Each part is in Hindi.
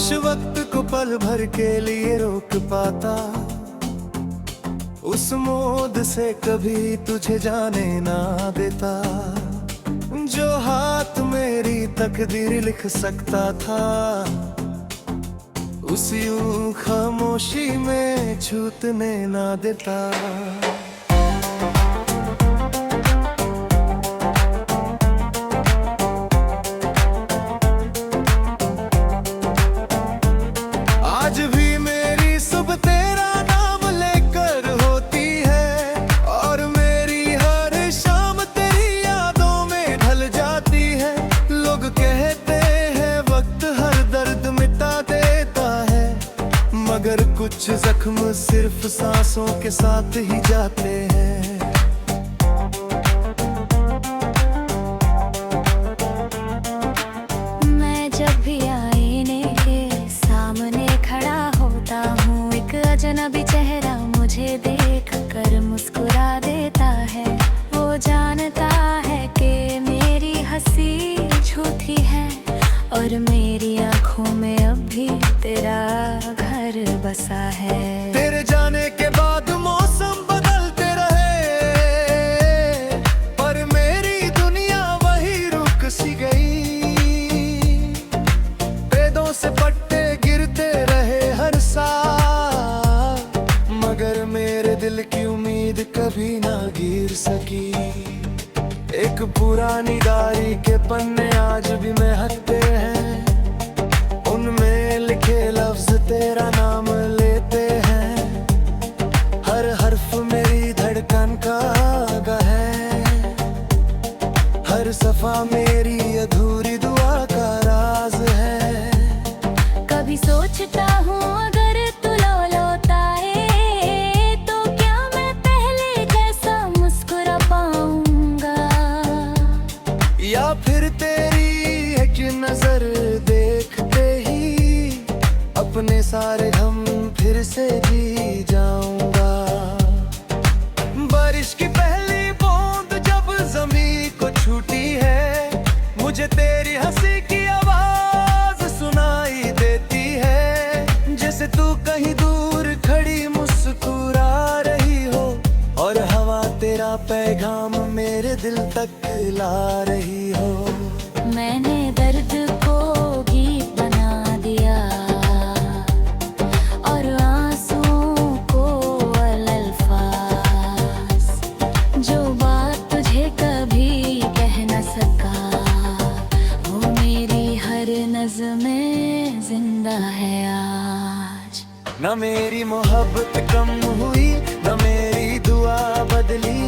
काश वक्त को पल भर के लिए रोक पाता, उस मोद से कभी तुझे जाने ना देता। जो हाथ मेरी तकदीर लिख सकता था, उस यूं खामोशी में छूटने ना देता। आज भी मेरी सुबह तेरा नाम लेकर होती है, और मेरी हर शाम तेरी यादों में ढल जाती है। लोग कहते हैं वक्त हर दर्द मिटा देता है, मगर कुछ जख्म सिर्फ सांसों के साथ ही जाते हैं। मैं जब भी आईने के सामने खड़ा होता हूँ, एक अजनबी चेहरा मुझे देख कर मुस्कुरा देता है। वो जानता है कि मेरी हंसी झूठी है, और मेरी आंखों में अब भी तेरा घर बसा है। तेरे जाने के बाद मौसम बदलते रहे, पर मेरी दुनिया वही रुक सी गई। पेड़ों से पत्ते गिरते रहे हर साल, मगर मेरे दिल की उम्मीद कभी ना गिर सकी। एक पुरानी डायरी के पन्ने आज भी महकते हैं, उनमें लिखे लफ्ज तेरा नाम लेते हैं। हर हर्फ मेरी धड़कन का आगा है, हर सफा मेरी अधूरी दुआ का राज है। कभी सोचता हूँ अगर तू लौटा है, तो क्या मैं पहले जैसा मुस्कुरा पाऊंगा, या फिर तेरी एक नजर देखते ही अपने सारे गम फिर से जी जाऊंगा। बारिश की पहली बूंद जब जमीन को छूटी है, मुझे तेरी हंसी की आवाज सुनाई देती है। जैसे तू कहीं दूर खड़ी मुस्कुरा रही हो, और हवा तेरा पैगाम मेरे दिल तक ला रही हो। मैंने दर्द को गीत बना दिया, और आंसुओं को अल्फाज। जो बात तुझे कभी कह न सका, वो मेरी हर नज़्में जिंदा है आज। न मेरी मोहब्बत कम हुई, न मेरी दुआ बदली।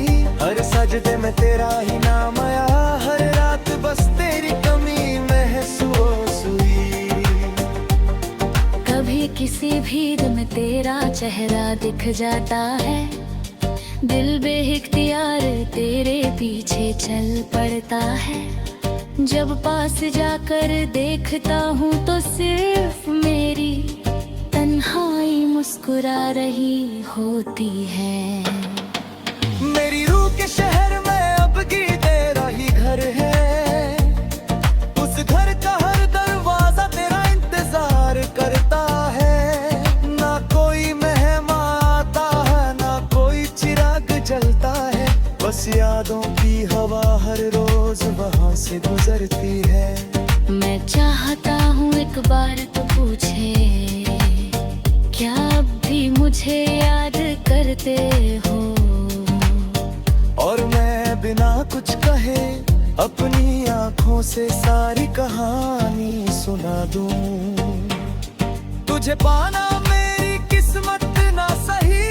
हर सजदे में तेरा ही नाम आया, हर रात बस तेरी कमी महसूस हुई। कभी किसी भीड़ में तेरा चेहरा दिख जाता है, दिल बेइख्तियार तेरे पीछे चल पड़ता है। जब पास जाकर देखता हूँ तो सिर्फ मेरी तन्हाई मुस्कुरा रही होती है। मेरी रूह के शहर में अब की तेरा ही घर है, उस घर का हर दरवाजा तेरा इंतजार करता है। ना कोई मेहमान आता है, ना कोई चिराग जलता है, बस यादों की हवा हर रोज वहाँ से गुजरती है। मैं चाहता हूँ एक बार तो पूछे, क्या अब भी मुझे याद करते हो? और मैं बिना कुछ कहे अपनी आंखों से सारी कहानी सुना दूं। तुझे पाना मेरी किस्मत ना सही,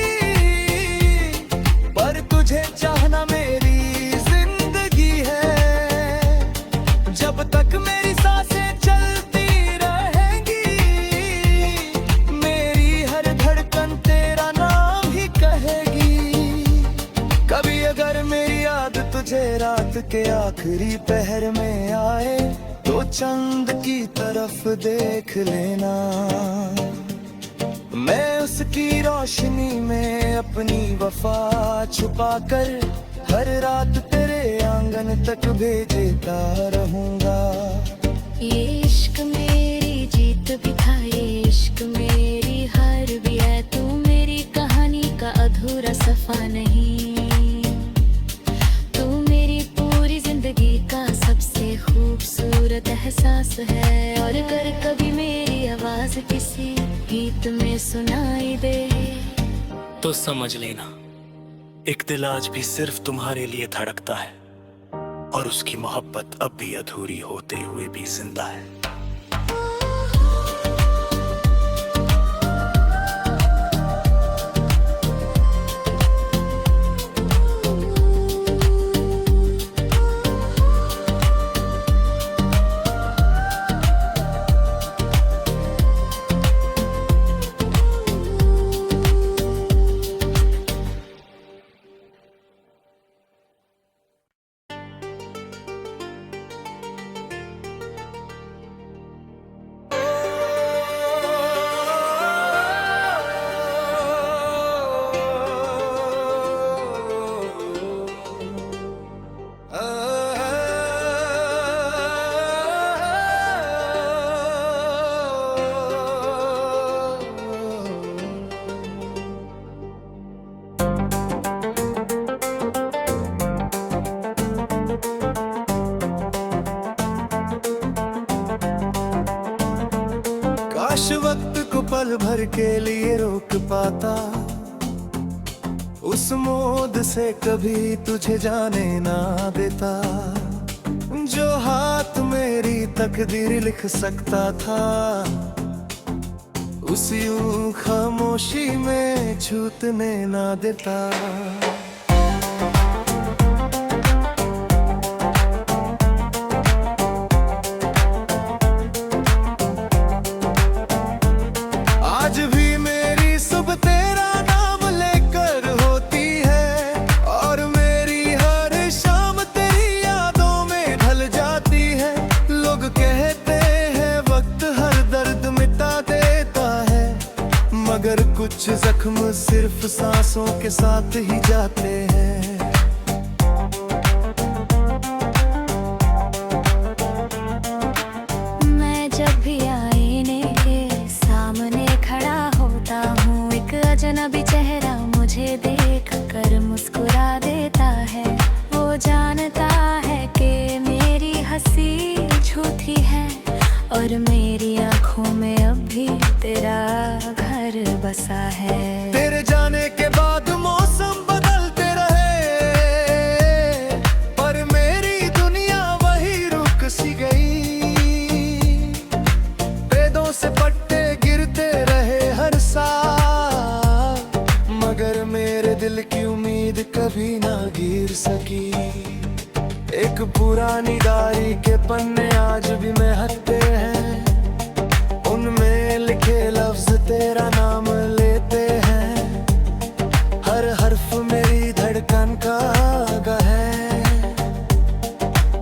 पर तुझे चाहना मेरी जिंदगी है। जब तक मेरी सांसें चलती रहेंगी, मेरी हर धड़कन तेरा नाम ही कहेगी। कभी अगर मेरी याद तुझे रात के आखिरी पहर में आए, तो चंद की तरफ देख लेना। मैं उसकी रोशनी में अपनी वफा छुपा कर हर रात तेरे आंगन तक भेजता रहूंगा। ये इश्क मेरी जीत भी था। एक मेरी हार भी है, तू मेरी कहानी का अधूरा सफा नहीं। तू मेरी पूरी जिंदगी का सबसे खूबसूरत एहसास है। और अगर कभी मेरी आवाज किसी गीत में सुनाई दे तो समझ लेना, एक दिल आज भी सिर्फ तुम्हारे लिए धड़कता है और उसकी मोहब्बत अब भी अधूरी होते हुए भी जिंदा है। काश वक्त को पल भर के लिए रोक पाता, उस मोद से कभी तुझे जाने ना देता। जो हाथ मेरी तकदीर लिख सकता था, उस यूं खामोशी में छूटने ना देता। आज भी मेरी सुबह तेरा नाम लेकर होती है, और मेरी हर शाम तेरी यादों में ढल जाती है। लोग कहते हैं वक्त हर दर्द मिटा देता है, मगर कुछ जख्म सिर्फ सांसों के साथ ही जाते हैं। मैं जब भी आईने के सामने खड़ा होता हूँ, एक अजनबी चेहरा मुझे देख कर मुस्कुरा देता है। वो जानता है कि मेरी हंसी झूठी है, और मेरी आंखों में अब भी तेरा घर बसा है। तेरे जाने के बाद मौसम बदलते रहे, पर मेरी दुनिया वही रुक सी गई। पेड़ों से पत्ते गिरते रहे हर साल, मगर मेरे दिल की उम्मीद कभी ना गिर सकी। एक पुरानी डायरी के पन्ने आज भी महकते हैं, उनमें लिखे लफ्ज तेरा नाम लेते हैं। हर हर्फ मेरी धड़कन का आगा है,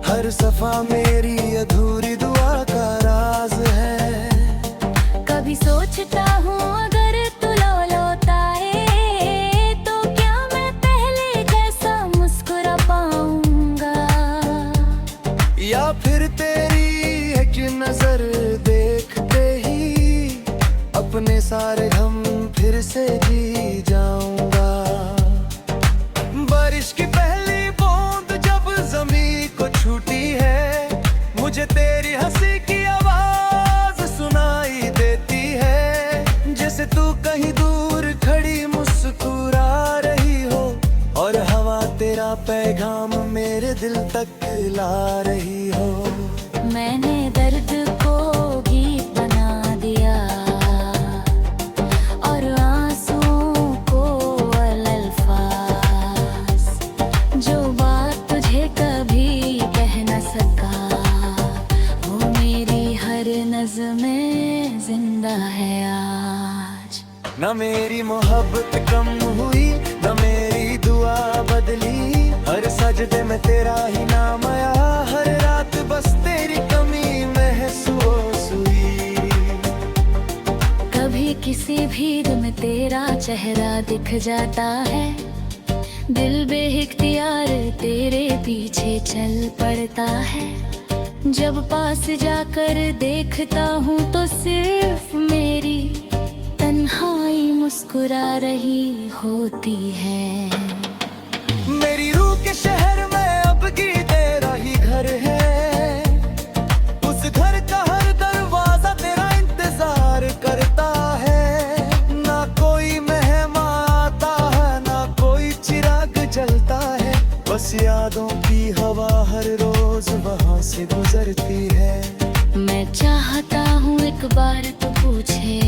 हर सफा मेरी अधूरी दुआ का राज है। कभी सोचता हूँ अगर तू लौटाए तो क्या मैं पहले जैसा मुस्कुरा पाऊंगा, या फिर तेरी एक नजर देखते ही अपने सारे गम फिर से जी जाऊंगा। बारिश की पहली बूंद जब जमीन को छूटी है, मुझे तेरी हंसी की आवाज सुनाई देती है। जैसे तू कहीं दूर खड़ी मुस्कुरा रही हो, और हवा तेरा पैगाम मेरे दिल तक ला रही हो। मैंने दर्द को गीत बना दिया, और आंसुओं को अल्फाज, जो बात तुझे कभी कह न सका, वो मेरी हर नज़्में जिंदा है आज। न मेरी मोहब्बत कम हुई, न मेरी दुआ बदली, हर सजदे में तेरा ही नाम आया। हर रात बस तेरी कमी महसूस हुई। कभी किसी भीड़ में तेरा चेहरा दिख जाता है, दिल बेइख्तियार तेरे पीछे चल पड़ता है। जब पास जाकर देखता हूँ तो सिर्फ मेरी मुस्कुरा रही होती है। मेरी रूह के शहर में अब की तेरा ही घर है। उस घर का हर दरवाजा तेरा इंतजार करता है। ना कोई मेहमान आता है, ना कोई चिराग जलता है। बस यादों की हवा हर रोज वहाँ से गुजरती है। मैं चाहता हूँ एक बार तो पूछे,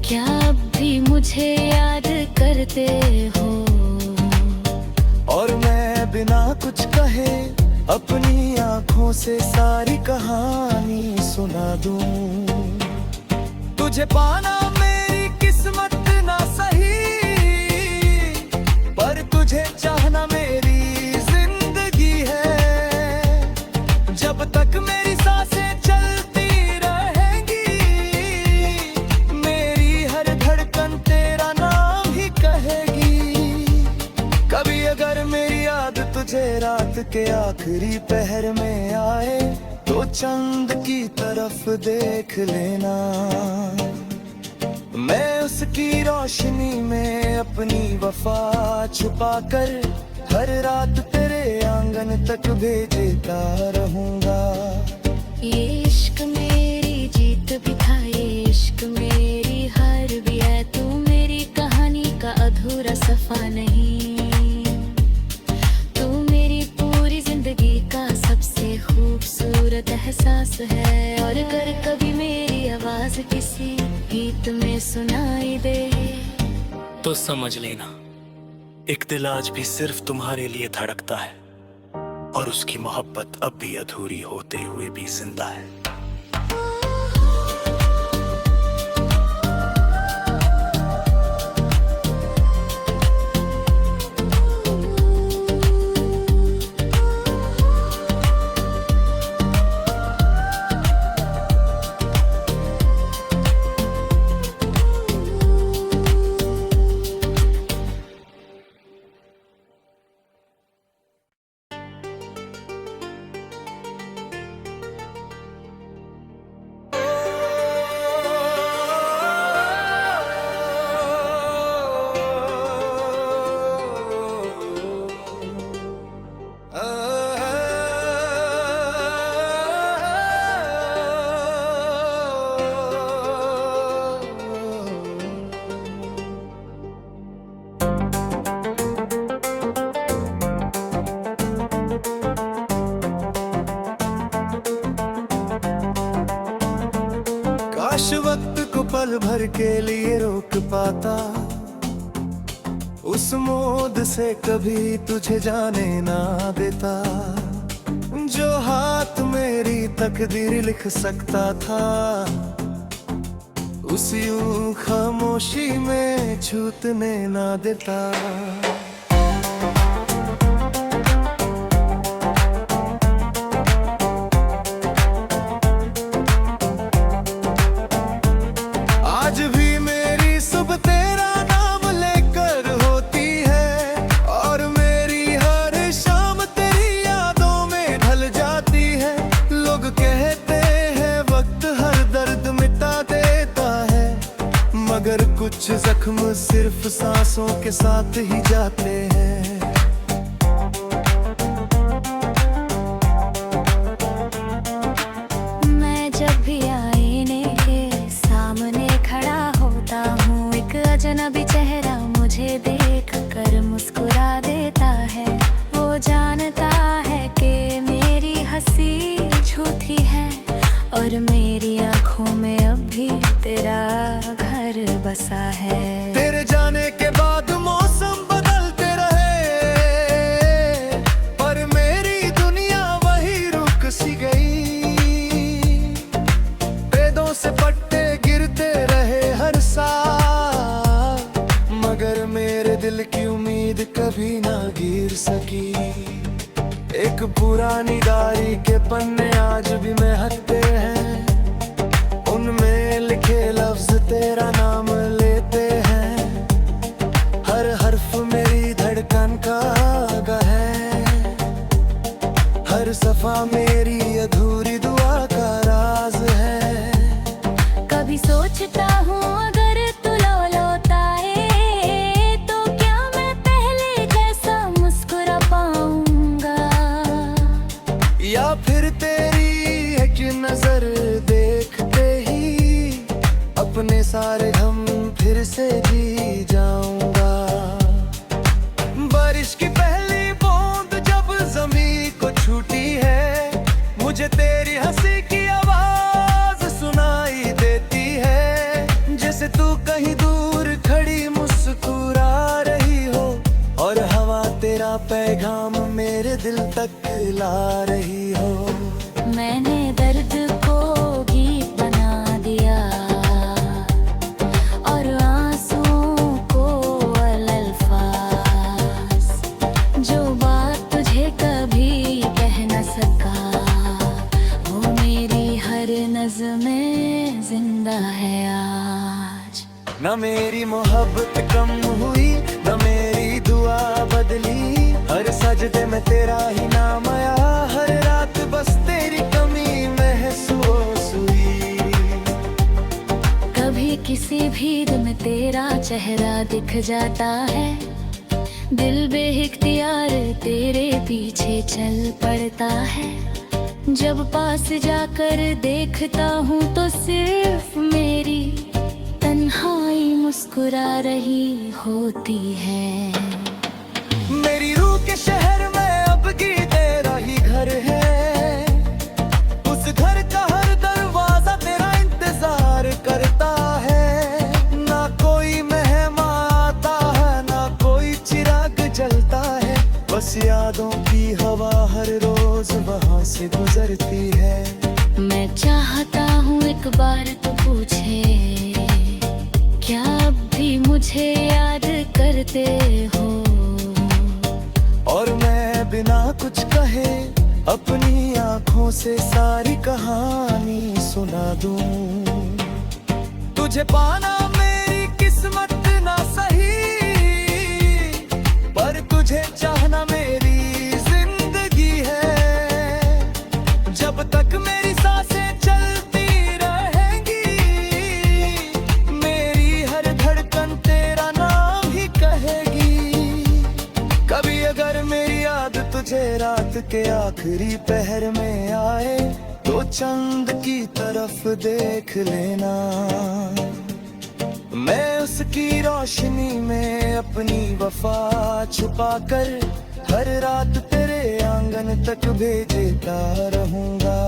क्या अब भी मुझे याद करते हो? और मैं बिना कुछ कहे अपनी आंखों से सारी कहानी सुना दूं। तुझे पाना मेरी किस्मत ना सही, पर तुझे चाहना मेरी जिंदगी है। जब तक मेरी सांसें चलती रहेंगी, मेरी हर धड़कन तेरा नाम ही कहेगी। कभी अगर मेरी याद तुझे रात के आखिरी पहर में आए, तो चंद की तरफ देख लेना। मैं उसकी रोशनी में अपनी वफा छुपा कर हर रात तेरे आंगन तक भेजता रहूंगा। ये इश्क मेरी जीत भी था, ये इश्क मेरी हार भी है। तू मेरी कहानी का अधूरा सफा नहीं, तू मेरी पूरी जिंदगी का सबसे खूबसूरत एहसास है। और अगर कभी मेरी आवाज किसी गीत में सुनाई दे, तो समझ लेना एक दिल आज भी सिर्फ तुम्हारे लिए धड़कता है, और उसकी मोहब्बत अब भी अधूरी होते हुए भी जिंदा है। काश वक्त को पल भर के लिए रोक पाता, उस मोद से कभी तुझे जाने ना देता। जो हाथ मेरी तकदीर लिख सकता था, उस यूं खामोशी में छूटने ना देता। आज भी मेरी सुबह तेरा नाम लेकर होती है, और मेरी हर शाम तेरी यादों में ढल जाती है। लोग कहते हैं वक्त हर दर्द मिटा देता है, मगर कुछ जख्म सिर्फ सांसों के साथ ही जाते हैं। मैं जब भी आईने के सामने खड़ा होता हूँ, एक अजनबी चेहरा मुझे देख कर मुस्कुरा देता है। वो जानता है कि मेरी हंसी झूठी है, और मेरी आंखों में अब भी तेरा घर बसा है। तेरे जाने के बाद मौसम बदलते रहे, पर मेरी दुनिया वही रुक सी गई। पेड़ों से पत्ते गिरते रहे हर साल, मगर मेरे दिल की उम्मीद कभी ना गिर सकी। एक पुरानी डायरी के पन्ने आज भी महकते हैं, उनमें लिखे लफ्ज तेरा नाम लेते हैं। हर हर्फ मेरी धड़कन का आगा है, हर सफा मेरी अधूरी दुआ का राज है। कभी सोचता हूँ अगर तू लौट सारे हम फिर से जी जाऊंगा। बारिश की पहली बूंद जब जमीन को छूटी है, मुझे तेरी हंसी की आवाज सुनाई देती है। जैसे तू कहीं दूर खड़ी मुस्कुरा रही हो, और हवा तेरा पैगाम मेरे दिल तक ला रही हो। मैंने दर्द को गीत बना दिया और आंसुओं को अल्फाज, जो बात तुझे कभी कह न सका, वो मेरी हर नज़्में जिंदा है आज। न मेरी मोहब्बत कम हुई, न मेरी दुआ बदली, हर सजदे में तेरा ही नाम आया, हर रात बस तेरी कमी महसूस हुई। कभी किसी भीड़ में तेरा चेहरा दिख जाता है, दिल बेइख्तियार तेरे पीछे चल पड़ता है। जब पास जाकर देखता हूँ तो सिर्फ मेरी तन्हाई मुस्कुरा रही होती है। मेरी रूह के शहर में अब की तेरा ही घर है, उस घर का हर दरवाजा तेरा इंतजार करता है। ना कोई मेहमान आता है, ना कोई चिराग जलता है, बस यादों की हवा हर रोज वहाँ से गुजरती है। मैं चाहता हूँ एक बार तो पूछे, क्या अब भी मुझे याद करते हो? और मैं बिना कुछ कहे अपनी आंखों से सारी कहानी सुना दूं। तुझे पाना मेरी किस्मत ना सही, पर तुझे चाहना मेरी जिंदगी है। जब तक मेरी सांसें चलती रहेंगी, मेरी हर धड़कन तेरा नाम ही कहेगी। कभी अगर मेरी याद तुझे रात के आखिरी पहर में आए, तो चंद की तरफ देख लेना। मैं उसकी रोशनी में अपनी वफा छुपाकर हर रात तेरे आंगन तक भेजता रहूंगा।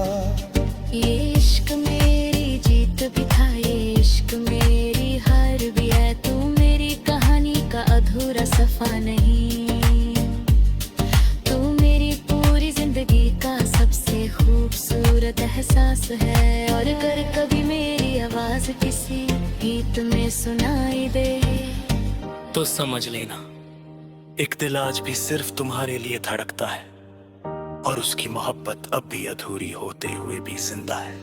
ये इश्क मेरी जीत भी था, ये इश्क मेरी हार भी है। तू मेरी कहानी का अधूरा सफा नहीं, तू मेरी पूरी जिंदगी का सबसे खूबसूरत एहसास है। और अगर कभी मेरी आवाज किसी गीत में सुनाई दे, तो समझ लेना एक दिल आज भी सिर्फ तुम्हारे लिए धड़कता है, और उसकी मोहब्बत अब भी अधूरी होते हुए भी जिंदा है।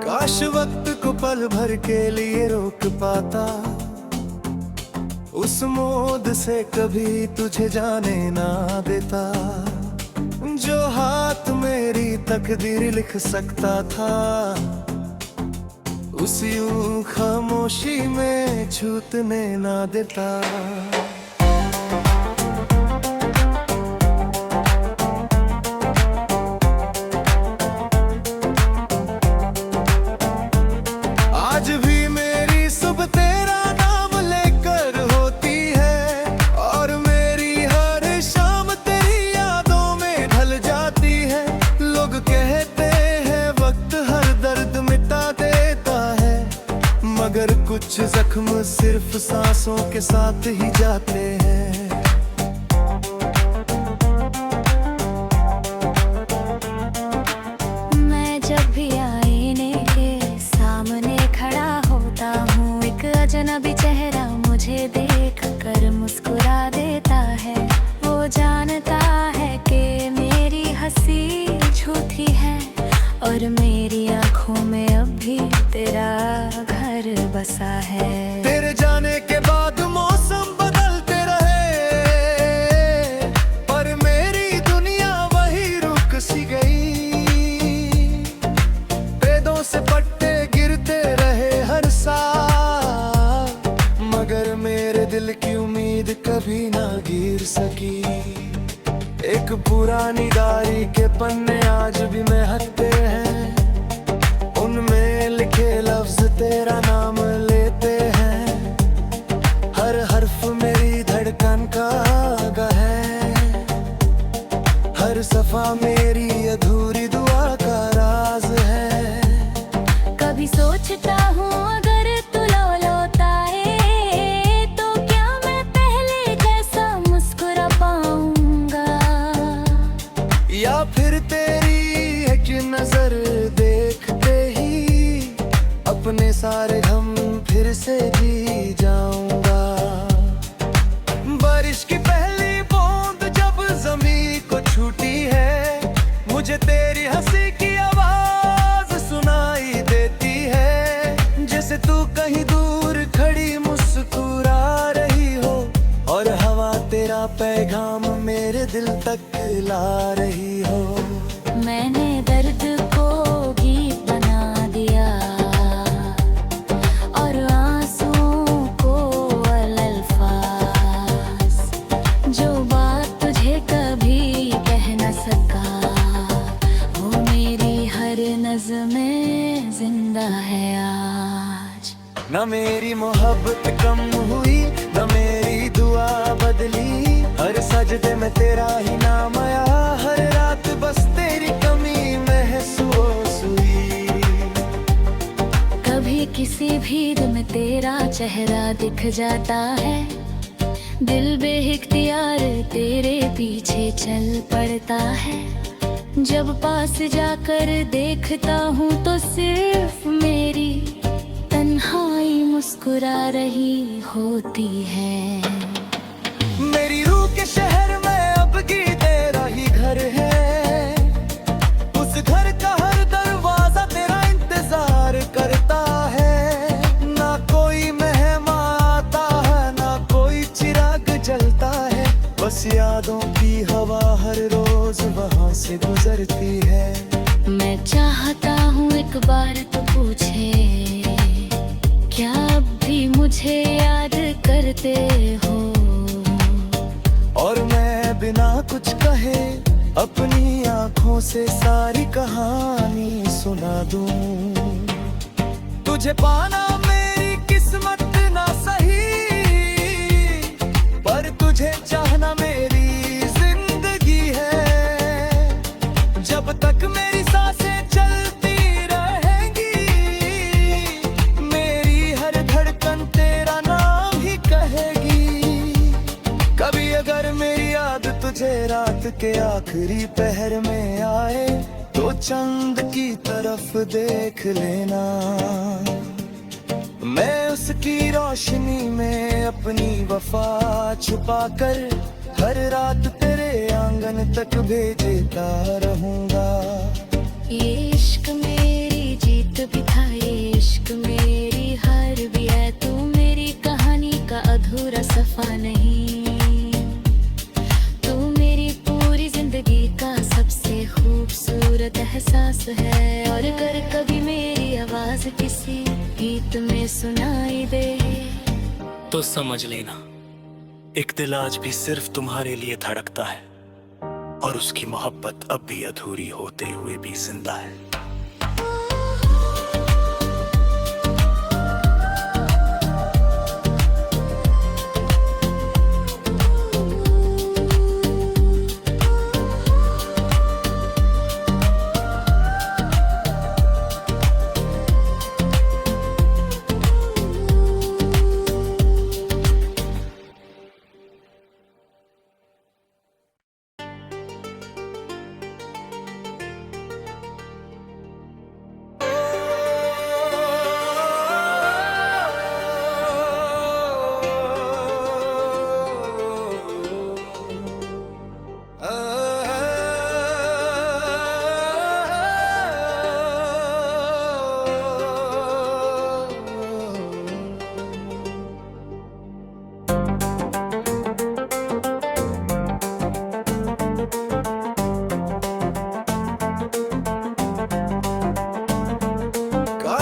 काश वक्त को पल भर के लिए रोक पाता, उस मोद से कभी तुझे जाने ना देता। जो हाथ मेरी तकदीर लिख सकता था, उस यूं खामोशी में छूटने ना देता। आज भी मेरी सुबह तेरा नाम लेकर होती है, और मेरी हर शाम तेरी यादों में ढल जाती है। लोग कहते हैं वक्त हर दर्द मिटा देता है, जख्म सिर्फ सांसों के साथ ही जाते हैं। मैं जब भी आईने के सामने खड़ा होता हूँ, एक अजनबी चेहरा मुझे देख कर मुस्कुरा देता है। वो जानता है कि मेरी हंसी झूठी है और मेरी आंखों में अब भी तेरा घर बसा है। तेरे जाने के बाद मौसम बदलते रहे, पर मेरी दुनिया वही रुक सी गई। पेड़ों से पट्टे गिरते रहे हर साल, मगर मेरे दिल की उम्मीद कभी ना गिर सकी। एक पुरानी डायरी के पन्ने आज भी महकते हैं, उनमें लिखे लफ्ज तेरा नाम लेते हैं। हर हर्फ मेरी धड़कन का आगा है, हर सफा मेरी अधूरी दुआ का राज है। कभी सोचता हूँ अगर तू लौटाए तो क्या मैं पहले जैसा मुस्कुरा पाऊंगा, या फिर तेरी एक नजर देखते ही अपने सारे गम फिर से जी जाऊंगा। बारिश की पहली बूंद जब जमीन को छूटी है, मुझे तेरी हंसी की आवाज सुनाई देती है। जैसे तू कहीं दूर खड़ी मुस्कुरा रही हो और हवा तेरा पैगाम मेरे दिल तक ला रही हो। मैंने दर्द को गीत बना दिया और आंसुओं को अल्फाज, जो बात तुझे कभी कह न सका वो मेरी हर नज़्म में जिंदा है आज। न मेरी मोहब्बत कम हुई, न मेरी दुआ बदली, हर सजदे में तेरा ही नाम आया। हर रात बस तेरी कमी महसूस हुई। कभी किसी भीड़ में तेरा चेहरा दिख जाता है, दिल बेइख्तियार तेरे पीछे चल पड़ता है। जब पास जाकर देखता हूँ तो सिर्फ मेरी तन्हाई मुस्कुरा रही होती है। मेरी रूह के शहर में अब की तेरा ही घर है, उस घर का हर दरवाजा तेरा इंतजार करता है। ना कोई मेहमान आता है, ना कोई चिराग जलता है, बस यादों की हवा हर रोज वहाँ से गुजरती है। मैं चाहता हूँ एक बार तो पूछे, क्या अब भी मुझे याद करते हो? और मैं बिना कुछ कहे अपनी आंखों से सारी कहानी सुना दूं। तुझे पाना मेरी किस्मत ना सही, पर तुझे चाहना मेरी जिंदगी है। जब तक मेरी सांसें चलती रहेंगी, मेरी हर धड़कन तेरा नाम ही कहेगी। कभी अगर मेरी याद तुझे रात के आखिरी पहर में आए, तो चंद की तरफ देख लेना। मैं उसकी रोशनी में अपनी वफा छुपा कर हर रात तेरे आंगन तक भेजता रहूंगा। ये इश्क मेरी जीत भी था, ये इश्क मेरी हार भी है। तू मेरी कहानी का अधूरा सफा नहीं, तू मेरी पूरी जिंदगी का सबसे खूबसूरत एहसास है। और अगर कभी मेरी आवाज किसी गीत में सुनाई दे, तो समझ लेना एक दिल आज भी सिर्फ तुम्हारे लिए धड़कता है, और उसकी मोहब्बत अब भी अधूरी होते हुए भी जिंदा है।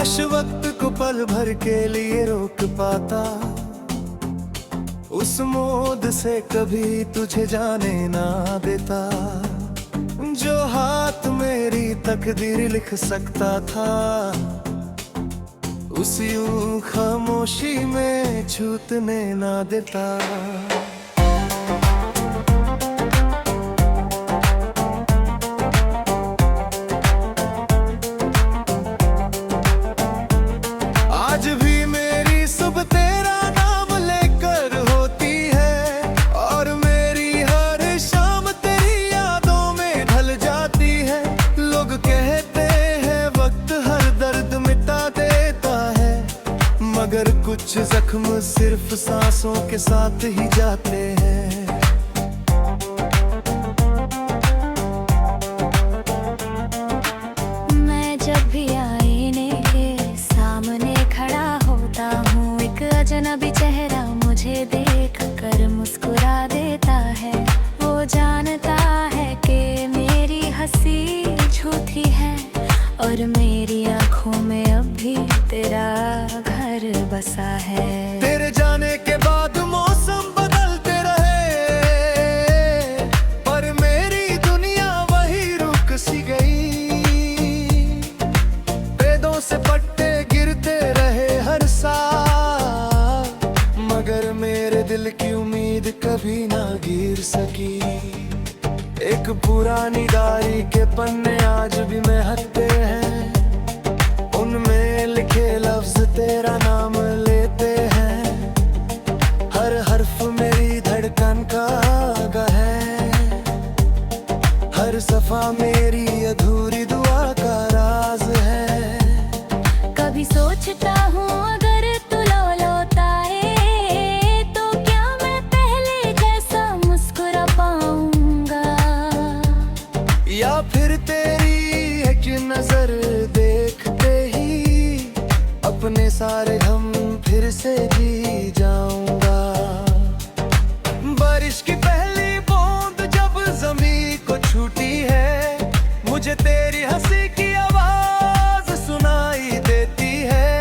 काश वक्त को पल भर के लिए रोक पाता, उस मोद से कभी तुझे जाने ना देता। जो हाथ मेरी तकदीर लिख सकता था, उस यूं खामोशी में छूटने ना देता। आज भी मेरी सुबह तेरा नाम लेकर होती है, और मेरी हर शाम तेरी यादों में ढल जाती है। लोग कहते हैं वक्त हर दर्द मिटा देता है, मगर कुछ जख्म सिर्फ सांसों के साथ ही जाते हैं। मैं जब भी आईने के सामने खड़ा होता हूँ, एक अजनबी चेहरा मुझे देख कर मुस्कुरा देता है। वो जानता है कि मेरी हंसी झूठी है, और मेरी आंखों में अब भी तेरा घर बसा है। तेरे जाने के बाद मौसम बदलते रहे, पर मेरी दुनिया वही रुक सी गई। पेड़ों से पट्टे गिरते रहे हर साल, मगर मेरे दिल की उम्मीद कभी ना गिर सकी। एक पुरानी डायरी के पन्ने आज भी महकते हैं, उनमें लिखे लफ्ज तेरा नाम लेते हैं। हर हर्फ मेरी धड़कन का आगा है, हर सफा मेरी अधूरी दुआ का राज है। कभी सोचता हूँ अगर तू लौटा है, तो क्या मैं पहले जैसा मुस्कुरा पाऊंगा, या फिर तेरी एक नजर देखते ही अपने सारे गम फिर से जी जाऊंगा। बारिश की पहली बूंद जब जमीन को छूटी है, मुझे तेरी हंसी की आवाज सुनाई देती है।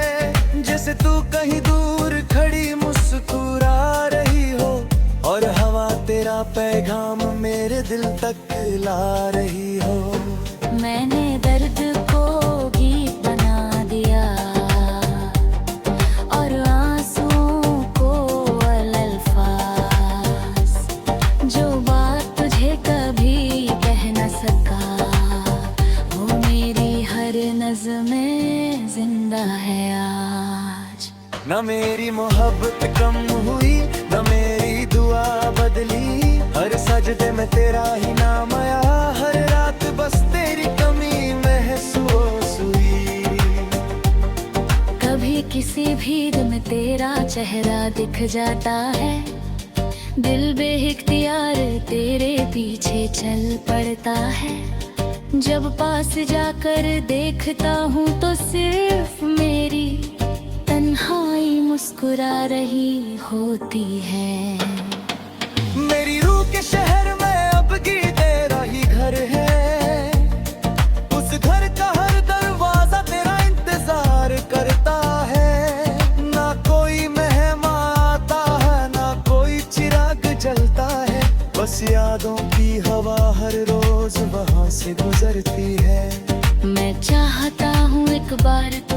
जैसे तू कहीं दूर खड़ी मुस्कुरा रही हो, और हवा तेरा पैगाम मेरे दिल तक ला रही हो। मैंने दर्द को गीत बना दिया, और आंसुओं को अल्फाज। जो बात तुझे कभी कह न सका, वो मेरी हर नज़्म में जिंदा है आज। न मेरी मोहब्बत कम हुई, न मेरी दुआ बदली। हर सजदे में तेरा ही नाम आया, हर रात बस तेरी कमी महसूस हुई। कभी किसी भीड़ में तेरा चेहरा दिख जाता है, दिल बेइख्तियार तेरे पीछे चल पड़ता है। जब पास जाकर देखता हूँ तो सिर्फ मेरी तन्हाई मुस्कुरा रही होती है। मेरी रूह के शहर में अब की तेरा ही घर है, उस घर का हर दरवाजा तेरा इंतजार करता है। ना कोई मेहमान आता है, ना कोई चिराग जलता है, बस यादों की हवा हर रोज वहाँ से गुजरती है। मैं चाहता हूँ एक बार तो